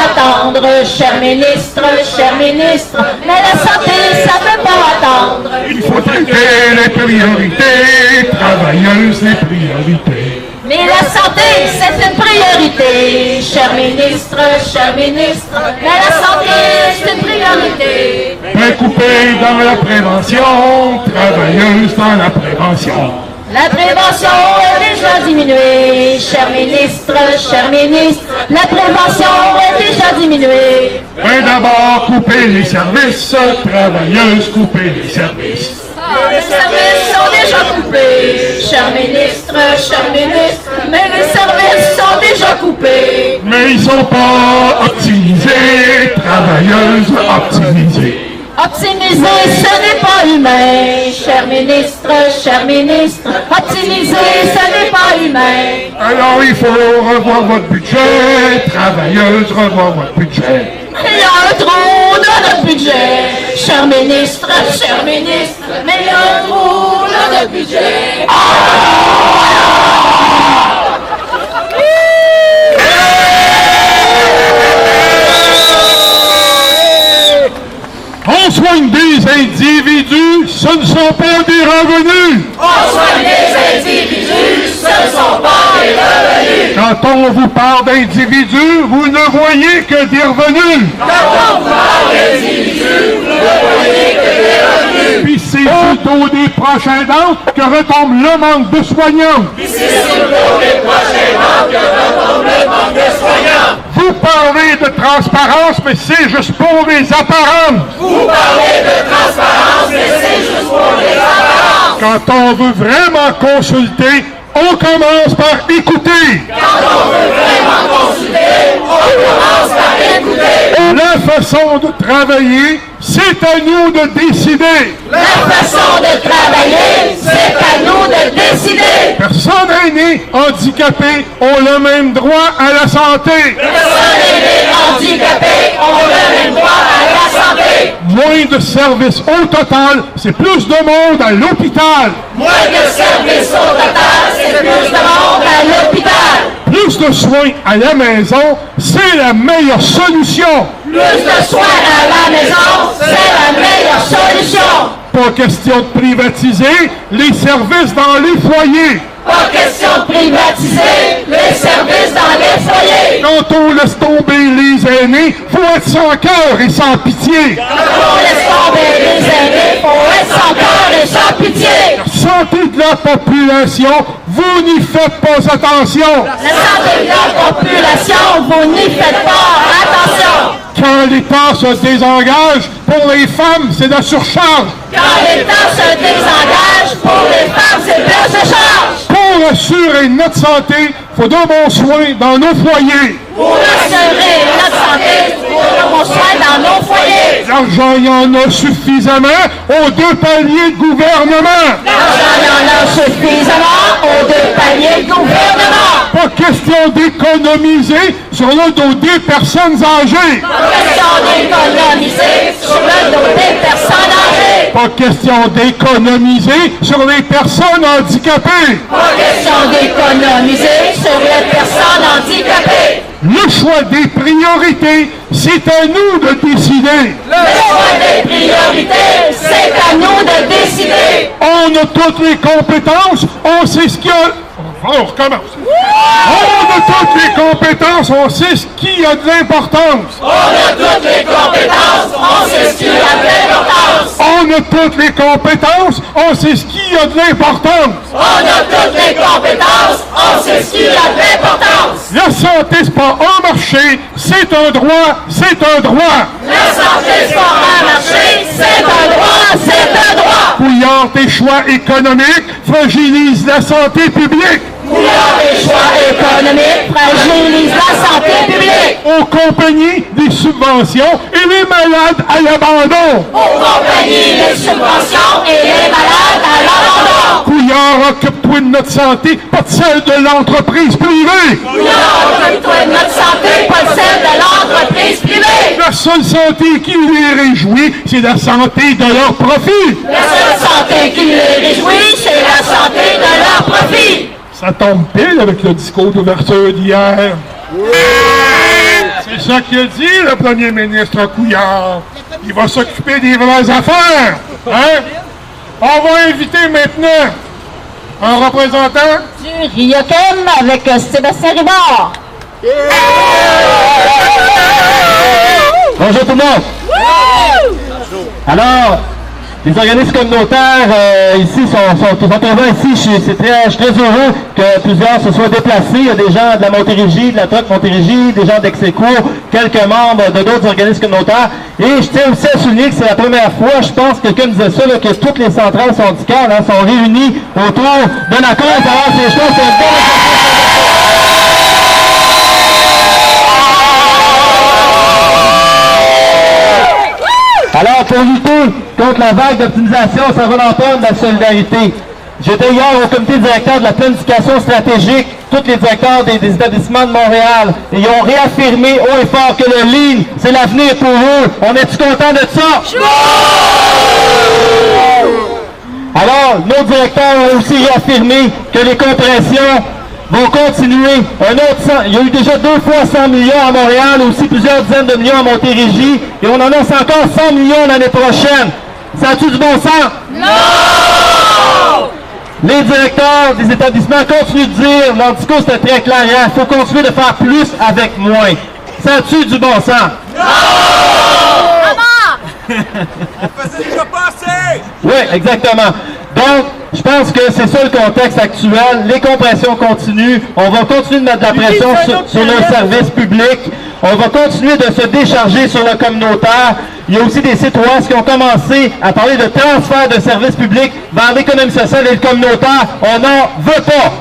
attendre, cher ministre, mais la santé, ça peut pas attendre. Il faut traiter les priorités, travailleuses les priorités. Mais la santé, c'est une priorité, cher ministre, mais la santé, c'est une priorité. Pain coupé dans la prévention, travailleuse dans la prévention. La prévention est déjà diminuée, cher ministre, la prévention est déjà diminuée. Mais d'abord, couper les services, travailleuses, couper les services. Les services sont déjà coupés, cher ministre, mais les services sont déjà coupés. Mais ils sont pas optimisés, travailleuses optimisées. Optimiser, ce n'est pas humain, cher ministre, optimiser, ce n'est pas humain. Alors il faut revoir votre budget, travailleuses, revoir votre budget. Il y a un trou dans notre budget, cher ministre, mais il y a un trou dans notre budget. On soigne des individus, ce ne sont pas des revenus. On soigne des individus, ce ne sont pas des revenus. Quand on vous parle d'individus, vous ne voyez que des revenus. Quand on parle d'individus, vous ne voyez que des revenus. Puis c'est sur le dos des prochains dents que retombe le manque de soignants. C'est sur le dos des prochains dents que retombe le manque de soignants. Vous parlez de transparence, mais c'est juste pour les apparences. Vous parlez de transparence, mais c'est juste pour les apparences. Quand on veut vraiment consulter, on commence par écouter. Quand on veut vraiment consulter, on commence par écouter. La façon de travailler, c'est à nous de décider. La façon de travailler, c'est à nous de décider. Personne aînée, handicapée, ont le même droit à la santé. Personne aînée handicapée ont le même droit à la santé. Moins de services au total, c'est plus de monde à l'hôpital. Moins de services au total, c'est plus de monde à l'hôpital. Plus de soins à la maison, c'est la meilleure solution. Plus de soins à la maison, c'est la meilleure solution. Pas question de privatiser les services dans les foyers. Pas question de privatiser les services dans les foyers. Quand on laisse tomber les aînés, faut être sans cœur et sans pitié. Quand on laisse tomber les aînés, faut être sans cœur et sans pitié. La santé de la population, vous n'y faites pas attention. La santé de la population, vous n'y faites pas attention. Quand l'État se désengage, pour les femmes, c'est de la surcharge. Quand l'État se désengage, pour les femmes, c'est de la surcharge. Pour assurer notre santé, il faut de bons soins dans nos foyers. Pour assurer notre santé, pour de bons soins dans nos foyers. L'argent, il y en a suffisamment aux deux paliers de gouvernement. L'argent, il y en a suffisamment aux deux paliers de gouvernement. Pas question d'économiser sur le dos des personnes âgées. Pas question d'économiser sur le dos des personnes âgées. Pas question d'économiser sur les personnes handicapées. Pas question d'économiser sur les personnes handicapées. Le choix des priorités, c'est à nous de décider. Le choix des priorités, c'est à nous de décider. On a toutes les compétences, on sait ce qu'il y a... On recommence. On a toutes les compétences, on sait ce qui a de l'importance. On a toutes les compétences, on sait ce qui a de l'importance. On a toutes les compétences, on sait ce qui a de l'importance. On a toutes les compétences, on sait ce qui a de l'importance. La santé, c'est pas un marché, c'est un droit, c'est un droit. La santé, c'est pas un marché, c'est un droit, c'est un droit. Couillard des choix économiques fragilise la santé publique. Couillard des choix économiques fragilise la santé publique. Aux compagnies des subventions et les malades à l'abandon. Aux compagnies les subventions et les malades à l'abandon. Couillard, occupe-toi de notre santé, pas de celle de l'entreprise privée. Couillard, occupe-toi de notre santé, pas de celle de l'entreprise privée. La seule santé qui les réjouit, c'est la santé de leur profit. La seule santé qui les réjouit, c'est la santé de leur profit. Ça tombe pile avec le discours d'ouverture d'hier. C'est ça qu'il a dit, le premier ministre Couillard. Il va s'occuper des vraies affaires. Hein? On va inviter maintenant un représentant Du RIOCM avec Sébastien Rivard. Bonjour tout le monde! Alors, les organismes communautaires ici sont présents ici. Je suis très heureux que plusieurs se soient déplacés. Il y a des gens de la Montérégie, de la TROC Montérégie, des gens d'Execo, quelques membres de d'autres organismes communautaires. Et je tiens aussi à souligner que c'est la première fois, je pense, que quelqu'un disait ça, là, que toutes les centrales syndicales sont réunies autour d'un accord. Alors, ces choses, c'est un bon Alors, pour lutter contre la vague d'optimisation, ça va l'entendre de la solidarité. J'étais hier au comité directeur de la planification stratégique, tous les directeurs des établissements de Montréal, et ils ont réaffirmé haut et fort que le Lean, c'est l'avenir pour eux. On est-tu content de ça? Alors, nos directeurs ont aussi réaffirmé que les compressions vont continuer. Il y a eu déjà 2 fois 100 millions à Montréal, aussi plusieurs dizaines de millions à Montérégie, et on en a encore 100 millions l'année prochaine. Ça a-tu du bon sens? Non! Les directeurs des établissements continuent de dire, leur discours c'était très clair, il faut continuer de faire plus avec moins. Ça a-tu du bon sens? Non! On faisait déjà passer! Oui, exactement. Donc, je pense que c'est ça le contexte actuel. Les compressions continuent. On va continuer de mettre de la pression sur le service public. On va continuer de se décharger sur le communautaire. Il y a aussi des sites web qui ont commencé à parler de transfert de services publics vers l'économie sociale et le communautaire. On n'en veut pas.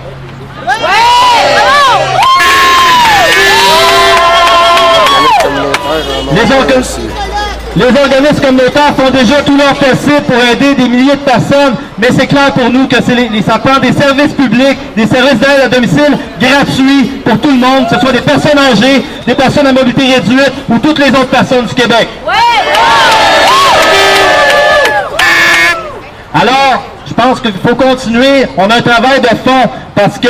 Les organismes communautaires font déjà tout leur possible pour aider des milliers de personnes, mais c'est clair pour nous que ça prend des services publics, des services d'aide à domicile gratuits pour tout le monde, que ce soit des personnes âgées, des personnes à mobilité réduite ou toutes les autres personnes du Québec. Alors, je pense qu'il faut continuer. On a un travail de fond parce que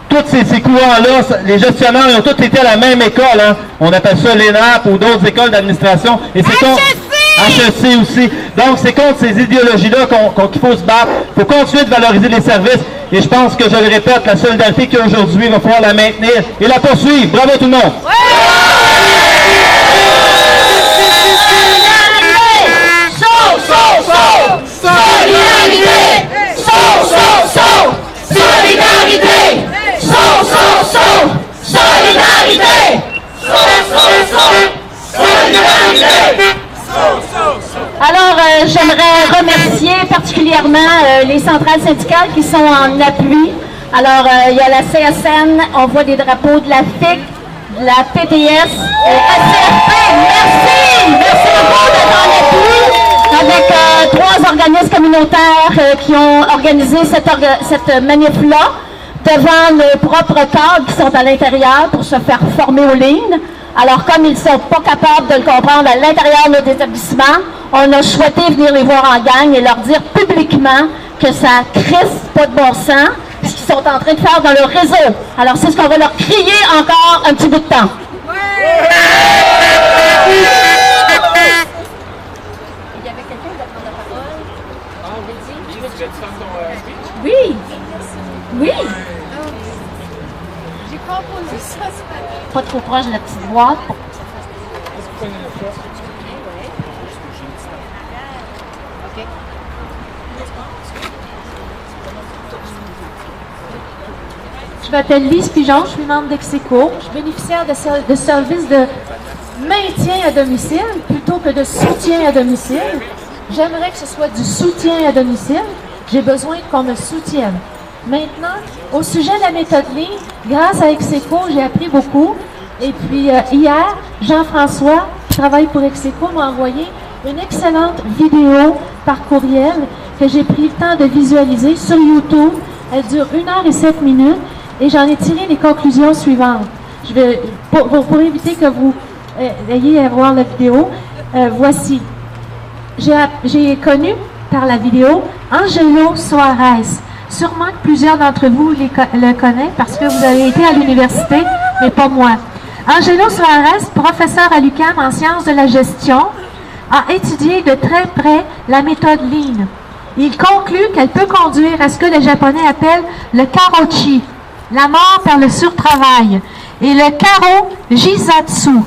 tous ces courants-là, les gestionnaires, ils ont tous été à la même école. Hein? On appelle ça l'ENAP ou d'autres écoles d'administration. Et c'est HEC aussi. Donc, c'est contre ces idéologies-là qu'il faut se battre. Il faut continuer de valoriser les services. Et je pense que, je le répète, la solidarité qu'il y a aujourd'hui, il va falloir la maintenir et la poursuivre. Bravo tout le monde! Alors, j'aimerais remercier particulièrement les centrales syndicales qui sont en appui. Alors, il y a la CSN, on voit des drapeaux de la FIC, de la PTS, ACFP. Merci à vous d'être en appui avec 3 organismes communautaires qui ont organisé cette manif-là devant nos propres cadres qui sont à l'intérieur pour se faire former aux lignes. Alors, comme ils ne sont pas capables de le comprendre à l'intérieur de notre établissement, on a souhaité venir les voir en gang et leur dire publiquement que ça crisse pas de bon sens, ce qu'ils sont en train de faire dans le réseau. Alors, c'est ce qu'on va leur crier encore un petit bout de temps. Il y avait quelqu'un qui va prendre la parole. Oui. Oui. J'ai composé ça ce matin. Pas trop proche de la petite boîte. Je m'appelle Lise Pigeon, je suis membre d'Execo. Je suis bénéficiaire de services de maintien à domicile plutôt que de soutien à domicile. J'aimerais que ce soit du soutien à domicile. J'ai besoin qu'on me soutienne. Maintenant, au sujet de la méthode Lean, grâce à Execo, j'ai appris beaucoup. Et puis hier, Jean-François, qui travaille pour Execo, m'a envoyé une excellente vidéo par courriel que j'ai pris le temps de visualiser sur YouTube. Elle dure 1h07 et j'en ai tiré les conclusions suivantes. Je vais, pour éviter que vous ayez à voir la vidéo, voici. J'ai connu par la vidéo Angelo Soares. Sûrement que plusieurs d'entre vous le connaissent parce que vous avez été à l'université, mais pas moi. Angelo Soares, professeur à l'UQAM en sciences de la gestion, a étudié de très près la méthode Lean. Il conclut qu'elle peut conduire à ce que les Japonais appellent le karochi, la mort par le surtravail, et le karo jizatsu,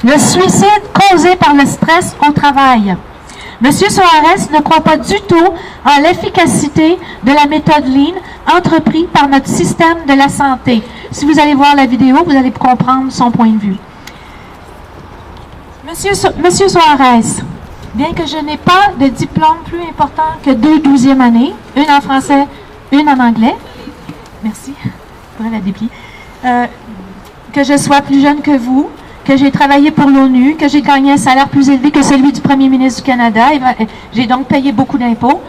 le suicide causé par le stress au travail. M. Soares ne croit pas du tout en l'efficacité de la méthode Lean entreprise par notre système de la santé. Si vous allez voir la vidéo, vous allez comprendre son point de vue. Monsieur Soares, bien que je n'ai pas de diplôme plus important que 2 12e années, une en français, une en anglais, merci, je pourrais la déplier, que je sois plus jeune que vous, que j'ai travaillé pour l'ONU, que j'ai gagné un salaire plus élevé que celui du premier ministre du Canada, et j'ai donc payé beaucoup d'impôts.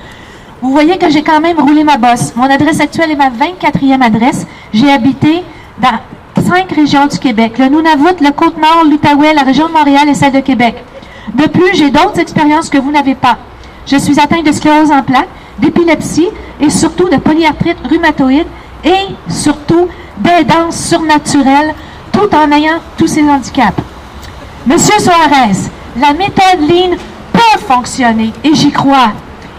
Vous voyez que j'ai quand même roulé ma bosse. Mon adresse actuelle est ma 24e adresse. J'ai habité dans 5 régions du Québec, le Nunavut, le Côte-Nord, l'Outaouais, la région de Montréal et celle de Québec. De plus, j'ai d'autres expériences que vous n'avez pas. Je suis atteinte de sclérose en plaques, d'épilepsie et surtout de polyarthrite rhumatoïde et surtout d'aidance surnaturelle, tout en ayant tous ces handicaps. Monsieur Soares, la méthode Lean peut fonctionner et j'y crois.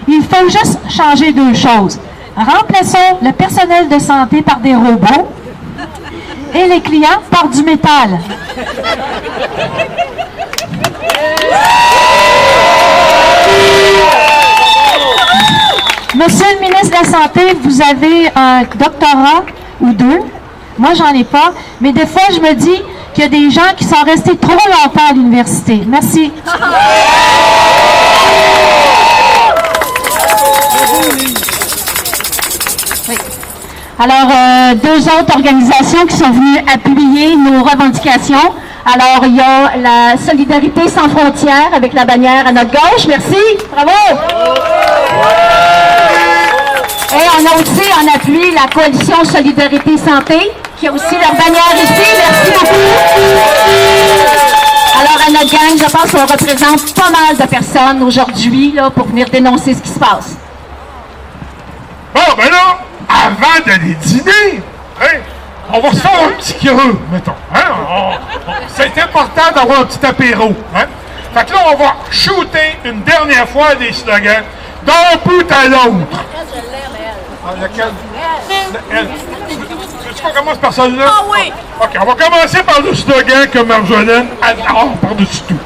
Il faut juste changer 2 choses. Remplaçons le personnel de santé par des robots et les clients par du métal. Monsieur le ministre de la Santé, vous avez un doctorat ou 2. Moi, j'en ai pas. Mais des fois, je me dis qu'il y a des gens qui sont restés trop longtemps à l'université. Merci. Oui. Alors, 2 autres organisations qui sont venues appuyer nos revendications. Alors, il y a la Solidarité sans frontières avec la bannière à notre gauche. Merci. Bravo. Et on a aussi en appui la Coalition Solidarité Santé, qui a aussi leur bannière ici. Merci beaucoup. Alors, à notre gang, je pense qu'on représente pas mal de personnes aujourd'hui là, pour venir dénoncer ce qui se passe. Bon, ben là, avant d'aller dîner, hein, on va se faire un petit creux, mettons. Hein? C'est important d'avoir un petit apéro. Hein? Fait que là, on va shooter une dernière fois des slogans d'un bout à l'autre. Laquelle? Elle. Tu qu'on commence par celle-là? Ah oui! OK, on va commencer par le slogan que Marjolaine adore par-dessus tout.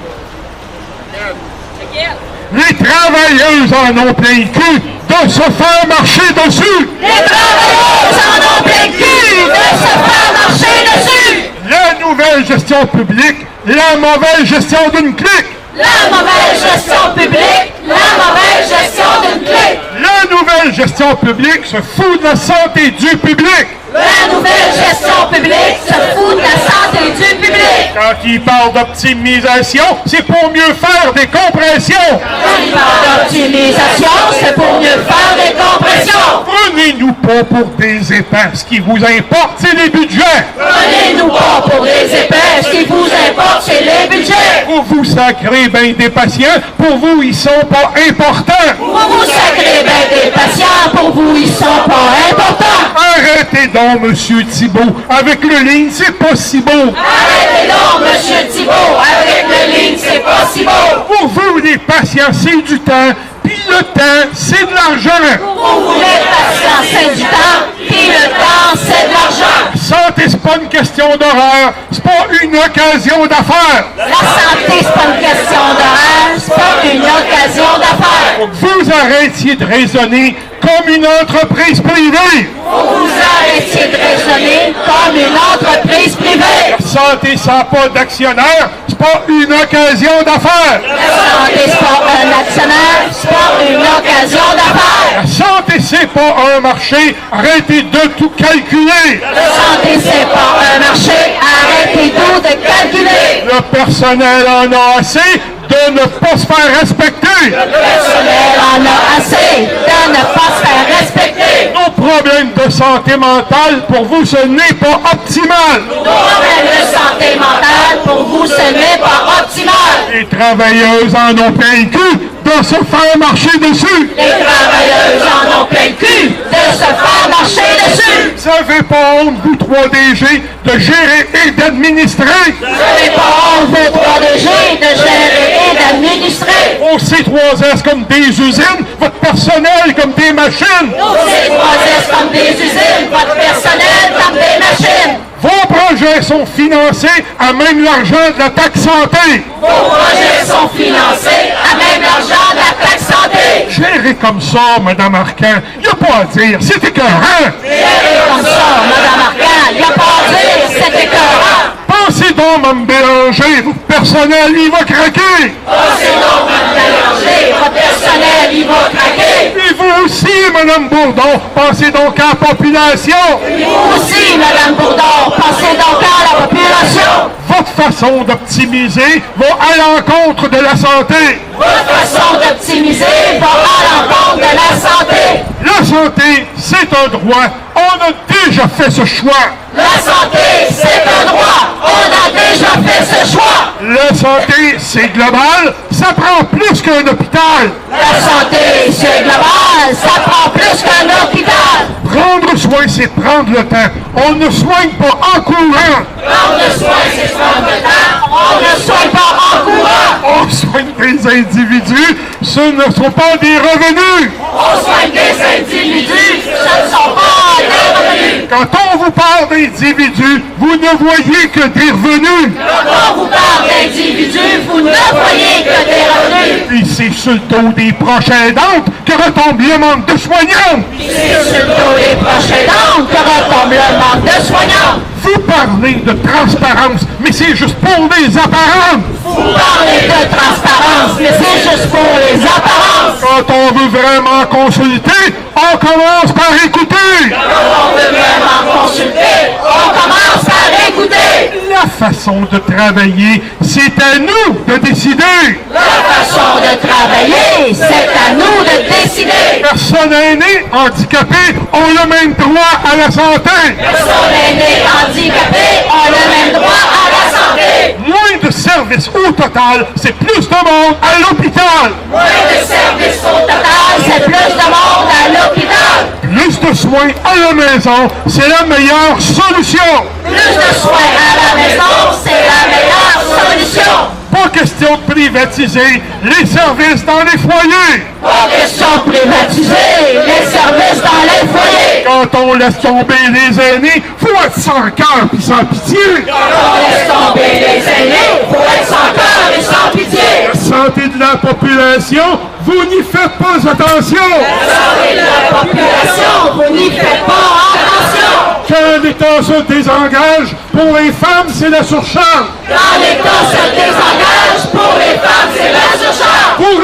Les travailleuses en ont plein le cul de se faire marcher dessus! Les travailleuses en ont plein le cul de se faire marcher dessus! La nouvelle gestion publique, la mauvaise gestion d'une clique! La mauvaise gestion publique, la mauvaise gestion d'une clique! La nouvelle gestion publique se fout de la santé du public! La nouvelle gestion publique se fout de la santé du public! Quand il parle d'optimisation, c'est pour mieux faire des compressions! Quand il parle d'optimisation, c'est pour mieux faire des compressions! Prenez-nous pas pour des épais. Ce qui vous importe, c'est les budgets! Prenez-nous pas pour des épais, ce qui vous importe, c'est les budgets! Vous vous sacrez bien des patients, pour vous, ils sont pas importants! Vous vous sacrez bien des patients, pour vous, ils sont pas importants! Arrêtez donc, Monsieur Thibault, avec le ligne, c'est pas si beau! Arrêtez donc, Monsieur Thibault, avec le ligne, c'est pas si beau! Pour vous, les patients, c'est du temps, puis le temps, c'est de l'argent! Pour vous, les patients, c'est du temps, puis le temps, c'est de l'argent! Santé, c'est pas une question d'horaire, c'est pas une occasion d'affaires! La santé, c'est pas une question d'horaire, c'est pas une occasion d'affaires! Faut que vous arrêtiez de raisonner comme une entreprise privée! Faut que vous arrêtiez de raisonner comme une entreprise privée! La santé sans pas d'actionnaire, c'est pas une occasion d'affaires! La santé, c'est pas un actionnaire, c'est pas une occasion d'affaires! La santé, c'est pas un marché, arrêtez de tout calculer! La santé, c'est pas un marché, arrêtez tout de calculer! Le personnel en a assez de ne pas se faire respecter! Le personnel en a assez de ne pas se faire respecter! Nos problèmes de santé mentale, pour vous, ce n'est pas optimal! Nos problèmes de santé mentale, pour vous, ce n'est pas optimal! Les travailleuses en ont plein le cul de se faire marcher dessus. Les travailleuses en ont plein le cul de se faire marcher dessus. Vous avez pas honte, vous 3DG, de gérer et d'administrer. Vous n'avez pas honte, vous 3DG, de gérer et d'administrer. Au C3S comme des usines, votre personnel comme des machines. Nos C3S comme des usines, votre personnel comme des machines. Vos projets sont financés à même l'argent de la taxe santé. Vos projets sont financés à même l'argent de la taxe santé. Gérer comme ça, Mme Arcan, il n'y a pas à dire, c'est écœurant. Gérer comme ça, Mme Arcan, il n'y a pas à dire, c'est écœurant. Pensez donc, Mme Bélanger, votre personnel, il va craquer. Pensez donc, Mme Bélanger, votre personnel, il va craquer. Et vous aussi, Mme Bourdon, pensez donc à la population. Et vous aussi, Mme Bourdon, pensez donc à la population. Votre façon d'optimiser va à l'encontre de la santé. Votre façon d'optimiser va à l'encontre de la santé. La santé, c'est un droit. On a déjà fait ce choix. La santé, c'est un droit. On a déjà fait ce choix. La santé, c'est global. Ça prend plus qu'un hôpital. La santé, c'est global. Ça prend plus qu'un hôpital. Prendre soin, c'est prendre le temps. On ne soigne pas en courant. Prendre soin, c'est prendre le temps. On ne soigne pas en courant. On soigne des individus. Ce ne sont pas des revenus. On soigne des individus. Ce ne sont pas des revenus. Quand on vous parle d'individus, vous ne voyez que des revenus. Quand on vous parle d'individus, vous ne voyez que des revenus. Et c'est sur le dos des prochains aidantes que retombe le manque de soignants. C'est sur le dos des proches aidants que retombe le manque de soignants. Vous parlez de transparence, mais c'est juste pour les apparences. Vous parlez de transparence, mais c'est juste pour les apparences. Quand on veut vraiment consulter, on commence par écouter. Quand on veut vraiment consulter, on commence par écouter. La façon de travailler, c'est à nous de décider. La façon de travailler, c'est à nous de décider. Personnes aînées, handicapées ont le même droit à la santé. Personnes aînées handicapées ont le même droit à la santé. Moins de services au total, c'est plus de monde à l'hôpital. Moins de services au total, c'est plus de monde à l'hôpital. Plus de soins à la maison, c'est la meilleure solution. Plus de soins à la maison, c'est la meilleure solution. Pas question de privatiser les services dans les foyers. Pas question de privatiser les services dans les foyers. Quand on laisse tomber les aînés, faut être sans cœur et sans pitié. Quand on laisse tomber les aînés, faut être sans cœur et sans pitié. La santé de la population, vous n'y faites pas attention. La santé de la population, vous n'y faites pas attention. Quand l'État se désengage, pour les femmes, c'est la surcharge. Quand l'État se désengage, pour les femmes, c'est la surcharge. Pour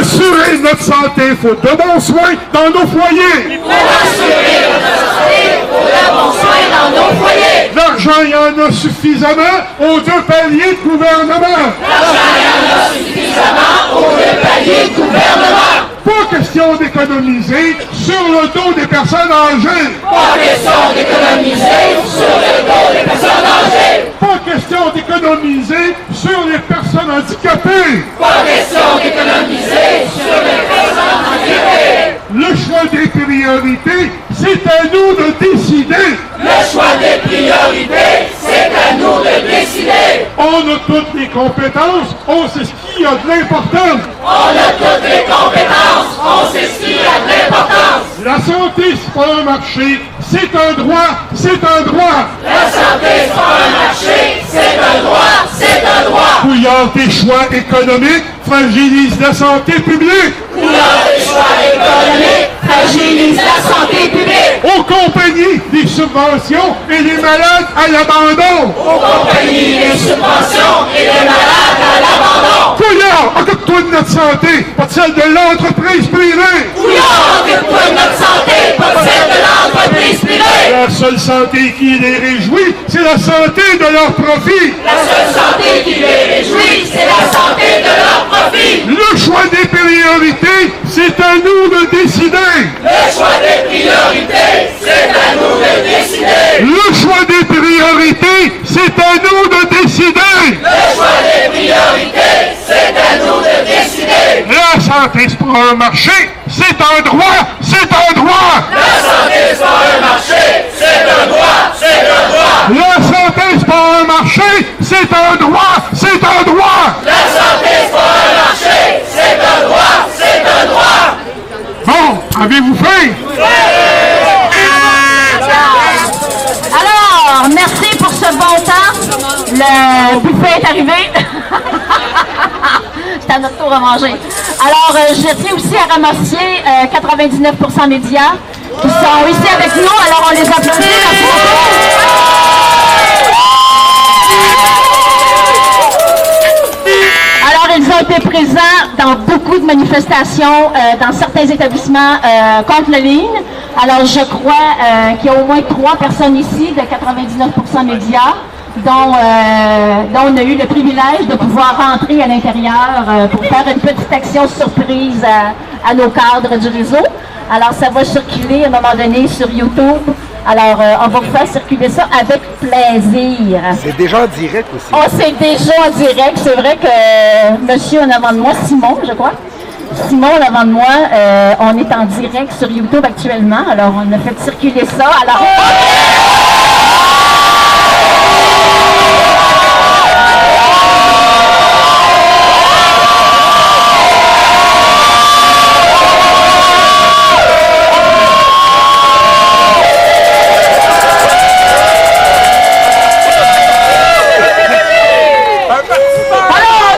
assurer notre santé, il faut de bons soins dans nos foyers. Pour assurer notre santé, il faut de bons soins dans nos foyers. L'argent, il y en a suffisamment aux deux paliers de gouvernement. L'argent, il y en a suffisamment aux deux paliers de gouvernement. Pas question d'économiser sur le dos des personnes âgées. Pas question d'économiser sur le dos des personnes âgées. Pas question d'économiser sur les personnes handicapées. Pas question d'économiser sur les personnes handicapées. Le choix des priorités, c'est à nous de décider. Le choix des priorités, c'est à nous de décider. On a toutes les compétences, on sait ce qui a de l'importance. On a toutes les compétences, on sait ce qui a de l'importance. La santé, c'est pas un marché, c'est un droit, c'est un droit. La santé, c'est pas un marché, c'est un droit, c'est un droit. Bouillard des choix économiques fragilise la santé publique. Bouillard des choix économiques fragilise la santé publique. Aux compagnies des subventions et les malades à l'abandon. Aux compagnies des subventions et les malades à l'abandon. Bouillard, occupe-toi de notre santé, pas de celle de l'entreprise privée. Bouillard, occupe-toi de notre santé, pas celle de l'entreprise privée. La seule santé qui les réjouit, c'est la santé de leur profit. La seule santé qui les réjouit, c'est la santé de leur profit. Le choix des priorités, c'est à nous de décider. Le choix des priorités, c'est à nous de décider. Le choix des priorités, c'est à à nous de décider! Le choix des priorités, c'est à nous de décider. La santé, c'est pas un marché, c'est un droit, c'est un droit! La santé, c'est pas un marché, c'est un droit, c'est un droit. La santé, c'est pas un marché, c'est un droit, c'est un droit! La santé, c'est pas un marché, c'est un droit, c'est un droit. Bon, avez-vous faim? Alors, merci pour ce bon temps. Le buffet est arrivé. C'est à notre tour à manger. Alors, je tiens aussi à remercier 99% médias qui sont ici avec nous. Alors, on les applaudit. Merci beaucoup. Alors, ils ont été présents dans beaucoup de manifestations dans certains établissements contre la ligne. Alors, je crois qu'il y a au moins 3 personnes ici de 99% médias dont on a eu le privilège de pouvoir rentrer à l'intérieur pour faire une petite action surprise à nos cadres du réseau. Alors, ça va circuler à un moment donné sur YouTube. Alors, on va vous faire circuler ça avec plaisir. C'est déjà en direct aussi. Oh, c'est déjà en direct. C'est vrai que monsieur en avant de moi, Simon, je crois. Simon en avant de moi, on est en direct sur YouTube actuellement. Alors, on a fait circuler ça. Alors,